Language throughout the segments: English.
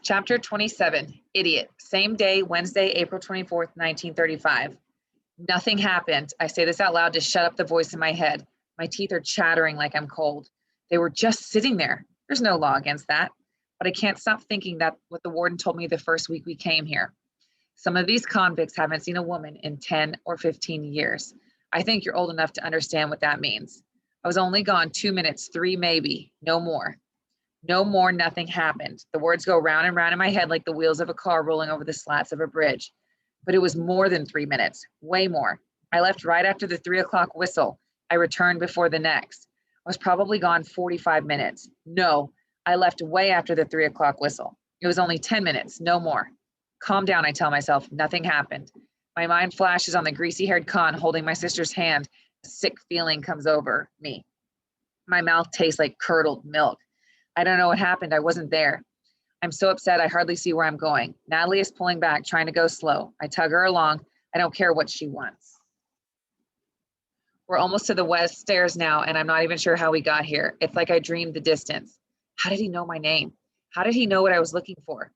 Chapter 27, Idiot. Same day, Wednesday, April 24th, 1935. Nothing happened. I say this out loud to shut up the voice in my head. My teeth are chattering like I'm cold. They were just sitting there. There's no law against that. But I can't stop thinking that what the warden told me the first week we came here. Some of these convicts haven't seen a woman in 10 or 15 years. I think you're old enough to understand what that means. I was only gone 2 minutes, 3 maybe, no more. No more, nothing happened. The words go round and round in my head like the wheels of a car rolling over the slats of a bridge. But it was more than 3 minutes, way more. I left right after the 3 o'clock whistle. I returned before the next. I was probably gone 45 minutes. No, I left way after the 3 o'clock whistle. It was only 10 minutes, no more. Calm down, I tell myself. Nothing happened. My mind flashes on the greasy-haired con holding my sister's hand. A sick feeling comes over me. My mouth tastes like curdled milk. I don't know what happened. I wasn't there. I'm so upset I hardly see where I'm going. Natalie is pulling back, trying to go slow. I tug her along. I don't care what she wants. We're almost to the west stairs now, and I'm not even sure how we got here. It's like I dreamed the distance. How did he know my name? How did he know what I was looking for?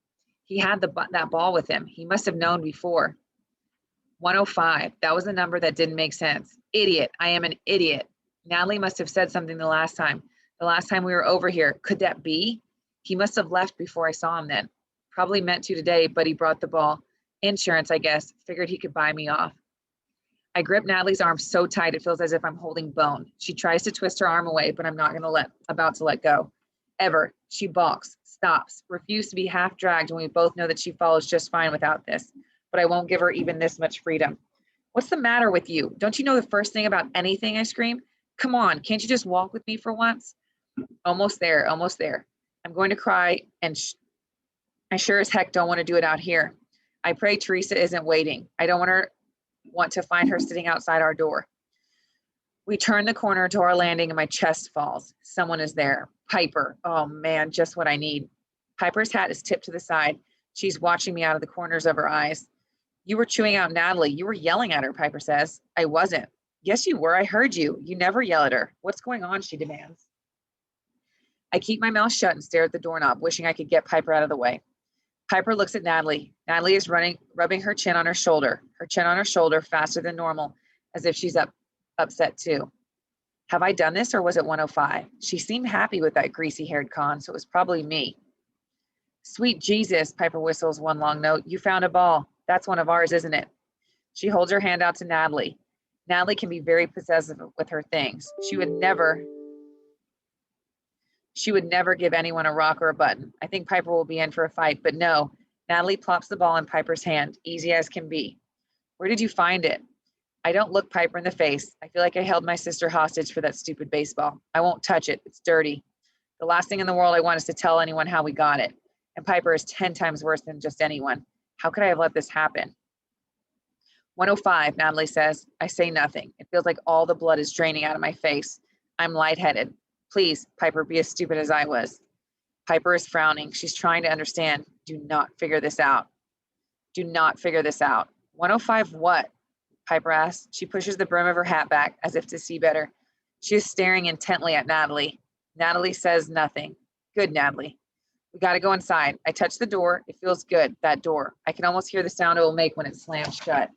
He had that ball with him. He must have known before. 105. That was a number that didn't make sense. Idiot. I am an idiot. Natalie must have said something the last time. The last time we were over here. Could that be? He must have left before I saw him then. Probably meant to today, but he brought the ball. Insurance, I guess. Figured he could buy me off. I grip Natalie's arm so tight it feels as if I'm holding bone. She tries to twist her arm away, but I'm not about to let go. Ever. She balks, stops, refuses to be half dragged when we both know that she follows just fine without this. But I won't give her even this much freedom. What's the matter with you? Don't you know the first thing about anything? I scream. Come on, can't you just walk with me for once? Almost there, almost there. I'm going to cry, and I sure as heck don't want to do it out here. I pray Teresa isn't waiting. I don't want to find her sitting outside our door. We turn the corner to our landing and my chest falls. Someone is there. Piper. Oh man, just what I need. Piper's hat is tipped to the side. She's watching me out of the corners of her eyes. You were chewing out Natalie. You were yelling at her, Piper says. I wasn't. Yes, you were. I heard you. You never yell at her. What's going on? She demands. I keep my mouth shut and stare at the doorknob, wishing I could get Piper out of the way. Piper looks at Natalie. Natalie is rubbing her chin on her shoulder faster than normal, as if she's upset too. Have I done this or was it 105? She seemed happy with that greasy-haired con, so it was probably me. Sweet Jesus, Piper whistles one long note. You found a ball. That's one of ours, isn't it? She holds her hand out to Natalie. Natalie can be very possessive with her things. She would never give anyone a rock or a button. I think Piper will be in for a fight, but no. Natalie plops the ball in Piper's hand, easy as can be. Where did you find it? I don't look Piper in the face. I feel like I held my sister hostage for that stupid baseball. I won't touch it. It's dirty. The last thing in the world I want is to tell anyone how we got it. And Piper is 10 times worse than just anyone. How could I have let this happen? 105, Natalie says. I say nothing. It feels like all the blood is draining out of my face. I'm lightheaded. Please, Piper, be as stupid as I was. Piper is frowning. She's trying to understand. Do not figure this out. Do not figure this out. 105 what? Piper asks. She pushes the brim of her hat back as if to see better. She is staring intently at Natalie. Natalie says nothing. Good, Natalie. We got to go inside. I touch the door. It feels good, that door. I can almost hear the sound it will make when it slams shut.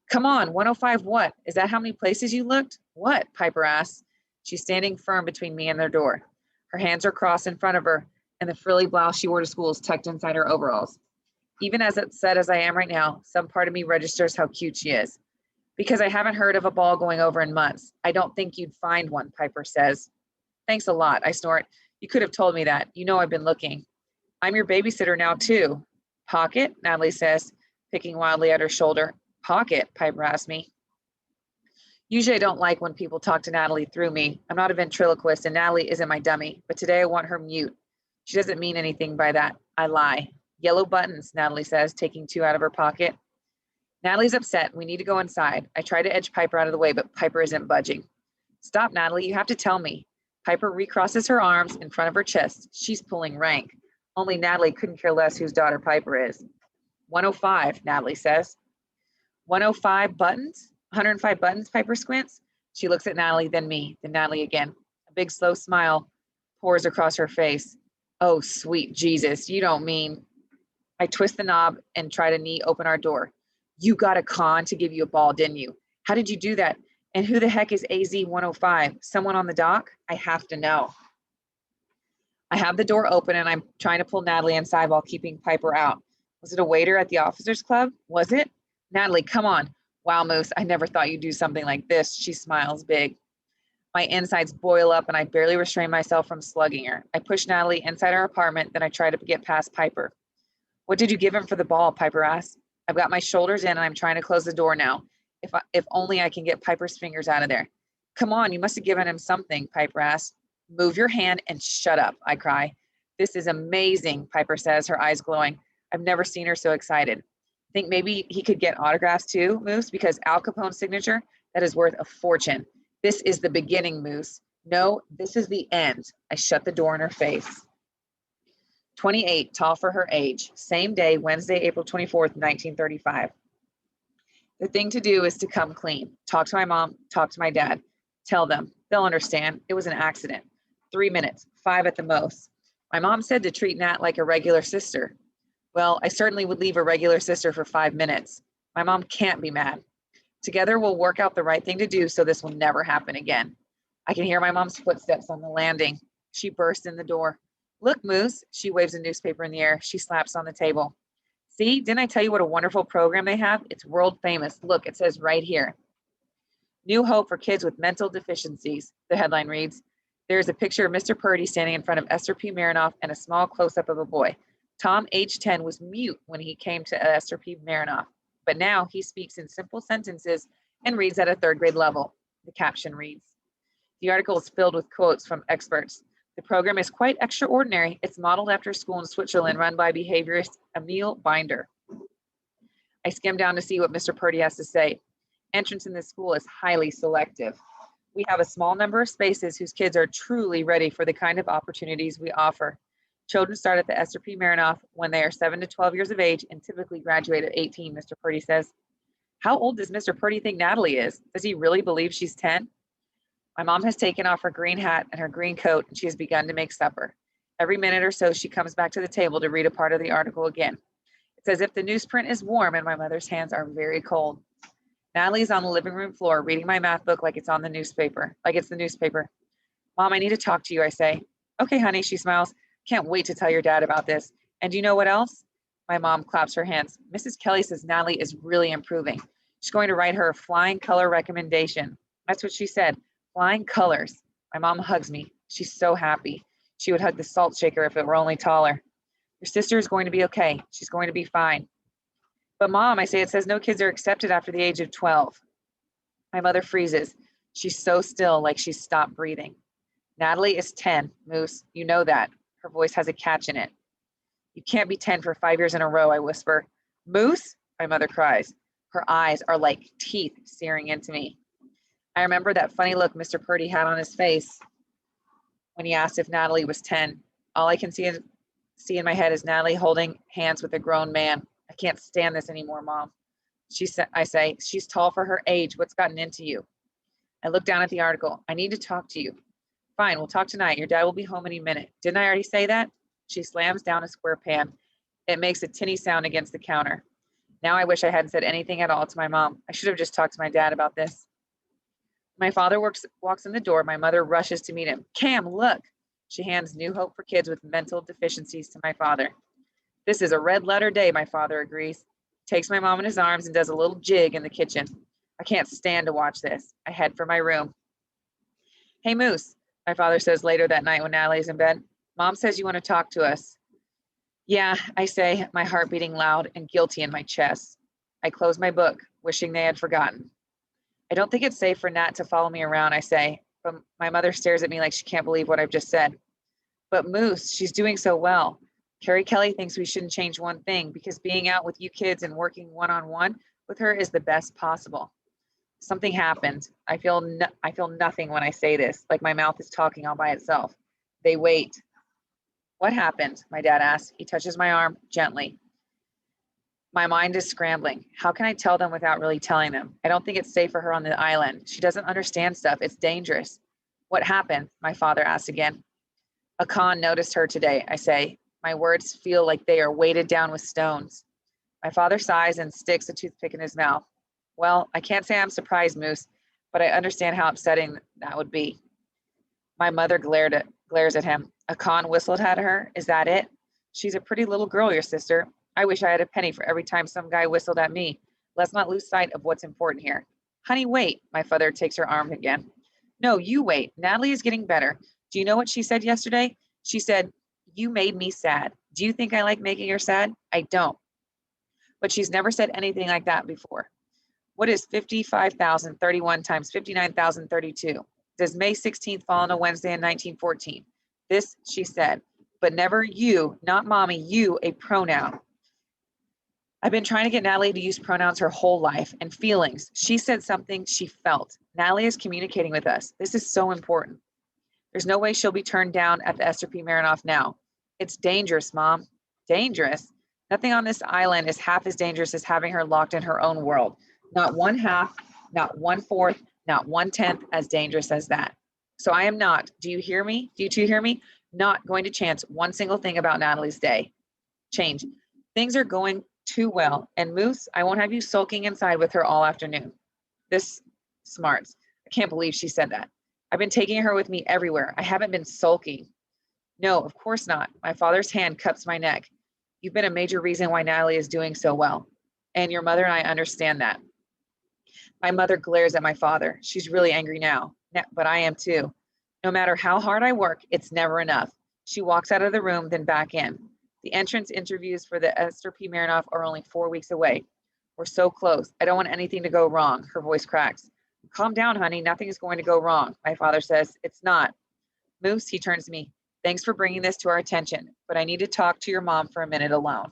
Come on, 105 what? Is that how many places you looked? What? Piper asks. She's standing firm between me and their door. Her hands are crossed in front of her, and the frilly blouse she wore to school is tucked inside her overalls. Even as upset as I am right now, some part of me registers how cute she is. Because I haven't heard of a ball going over in months. I don't think you'd find one, Piper says. Thanks a lot, I snort. You could have told me that. You know I've been looking. I'm your babysitter now, too. Pocket? Natalie says, picking wildly at her shoulder. Pocket? Piper asks me. Usually I don't like when people talk to Natalie through me. I'm not a ventriloquist and Natalie isn't my dummy, but today I want her mute. She doesn't mean anything by that. I lie. Yellow buttons, Natalie says, taking 2 out of her pocket. Natalie's upset. We need to go inside. I try to edge Piper out of the way, but Piper isn't budging. Stop, Natalie. You have to tell me. Piper recrosses her arms in front of her chest. She's pulling rank. Only Natalie couldn't care less whose daughter Piper is. 105, Natalie says. 105 buttons? 105 buttons, Piper squints. She looks at Natalie, then me, then Natalie again. A big, slow smile pours across her face. Oh, sweet Jesus, you don't mean. I twist the knob and try to knee open our door. You got a con to give you a ball, didn't you? How did you do that? And who the heck is AZ 105? Someone on the dock? I have to know. I have the door open and I'm trying to pull Natalie inside while keeping Piper out. Was it a waiter at the officers club? Was it? Natalie, come on. Wow, Moose, I never thought you'd do something like this. She smiles big. My insides boil up and I barely restrain myself from slugging her. I push Natalie inside our apartment, then I try to get past Piper. What did you give him for the ball? Piper asked. I've got my shoulders in and I'm trying to close the door now. If only I can get Piper's fingers out of there. Come on, you must have given him something, Piper asked. Move your hand and shut up, I cry. This is amazing, Piper says, her eyes glowing. I've never seen her so excited. Think maybe he could get autographs too, Moose, because Al Capone's signature, that is worth a fortune. This is the beginning, Moose. No, this is the end. I shut the door in her face. 28, tall for her age. Same day, Wednesday, April 24th, 1935. The thing to do is to come clean. Talk to my mom, talk to my dad. Tell them. They'll understand. It was an accident. 3 minutes, 5 at the most. My mom said to treat Nat like a regular sister. Well, I certainly would leave a regular sister for 5 minutes. My mom can't be mad. Together, we'll work out the right thing to do so this will never happen again. I can hear my mom's footsteps on the landing. She bursts in the door. Look, Moose. She waves a newspaper in the air. She slaps on the table. See, didn't I tell you what a wonderful program they have? It's world famous. Look, it says right here. New hope for kids with mental deficiencies, the headline reads. There is a picture of Mr. Purdy standing in front of Esther P. Marinoff and a small close-up of a boy. Tom, age 10, was mute when he came to Esther P. Marinoff, but now he speaks in simple sentences and reads at a third grade level. The caption reads. The article is filled with quotes from experts. The program is quite extraordinary. It's modeled after a school in Switzerland run by behaviorist Emil Binder. I skim down to see what Mr. Purdy has to say. Entrance in this school is highly selective. We have a small number of spaces whose kids are truly ready for the kind of opportunities we offer. Children start at the Esther P. Marinoff when they are 7 to 12 years of age and typically graduate at 18, Mr. Purdy says. How old does Mr. Purdy think Natalie is? Does he really believe she's 10? My mom has taken off her green hat and her green coat, and she has begun to make supper. Every minute or so, she comes back to the table to read a part of the article again. It's as if the newsprint is warm and my mother's hands are very cold. Natalie's on the living room floor reading my math book like it's the newspaper. Mom, I need to talk to you, I say. Okay, honey, she smiles. Can't wait to tell your dad about this. And do you know what else? My mom claps her hands. Mrs. Kelly says Natalie is really improving. She's going to write her a flying color recommendation. That's what she said. Flying colors. My mom hugs me. She's so happy. She would hug the salt shaker if it were only taller. Your sister is going to be okay. She's going to be fine. But Mom, I say, it says no kids are accepted after the age of 12. My mother freezes. She's so still, like she's stopped breathing. Natalie is 10, Moose. You know that. Her voice has a catch in it. You can't be 10 for 5 years in a row, I whisper. Moose? My mother cries. Her eyes are like teeth staring into me. I remember that funny look Mr. Purdy had on his face when he asked if Natalie was 10. All I can see in my head is Natalie holding hands with a grown man. I can't stand this anymore, Mom. I say, she's tall for her age. What's gotten into you? I look down at the article. I need to talk to you. Fine, we'll talk tonight. Your dad will be home any minute. Didn't I already say that? She slams down a square pan. It makes a tinny sound against the counter. Now I wish I hadn't said anything at all to my mom. I should have just talked to my dad about this. My father walks in the door. My mother rushes to meet him. Cam, look. She hands New Hope for Kids with Mental Deficiencies to my father. This is a red letter day, my father agrees. Takes my mom in his arms and does a little jig in the kitchen. I can't stand to watch this. I head for my room. Hey, Moose, my father says later that night when Natalie's in bed. Mom says you want to talk to us. Yeah, I say, my heart beating loud and guilty in my chest. I close my book, wishing they had forgotten. I don't think it's safe for Nat to follow me around, I say, but my mother stares at me like she can't believe what I've just said. But Moose, she's doing so well. Carrie Kelly thinks we shouldn't change one thing because being out with you kids and working one-on-one with her is the best possible. Something happened. I feel nothing when I say this, like my mouth is talking all by itself. They wait. What happened? My dad asks. He touches my arm gently. My mind is scrambling. How can I tell them without really telling them? I don't think it's safe for her on the island. She doesn't understand stuff. It's dangerous. What happened? My father asks again. Akan noticed her today, I say. My words feel like they are weighted down with stones. My father sighs and sticks a toothpick in his mouth. Well, I can't say I'm surprised, Moose, but I understand how upsetting that would be. My mother glares at him. Akan whistled at her. Is that it? She's a pretty little girl, your sister. I wish I had a penny for every time some guy whistled at me. Let's not lose sight of what's important here. Honey, wait. My father takes her arm again. No, you wait. Natalie is getting better. Do you know what she said yesterday? She said, you made me sad. Do you think I like making her sad? I don't. But she's never said anything like that before. What is 55,031 times 59,032? Does May 16th fall on a Wednesday in 1914? This she said, but never you, not mommy, you, a pronoun. I've been trying to get Natalie to use pronouns her whole life and feelings. She said something she felt. Natalie is communicating with us. This is so important. There's no way she'll be turned down at the Esther P. Marinoff now. It's dangerous, Mom. Dangerous? Nothing on this island is half as dangerous as having her locked in her own world. Not one half, not 1/4, not 1/10 as dangerous as that. So I am not, do you hear me? Do you two hear me? Not going to chance one single thing about Natalie's day. Change. Things are going too well. And Moose, I won't have you sulking inside with her all afternoon. This smarts. I can't believe she said that. I've been taking her with me everywhere. I haven't been sulking. No, of course not. My father's hand cups my neck. You've been a major reason why Natalie is doing so well. And your mother and I understand that. My mother glares at my father. She's really angry now, but I am too. No matter how hard I work, it's never enough. She walks out of the room, then back in. The entrance interviews for the Esther P. Marinoff are only 4 weeks away. We're so close. I don't want anything to go wrong. Her voice cracks. Calm down, honey. Nothing is going to go wrong. My father says, it's not. Moose, he turns to me. Thanks for bringing this to our attention, but I need to talk to your mom for a minute alone.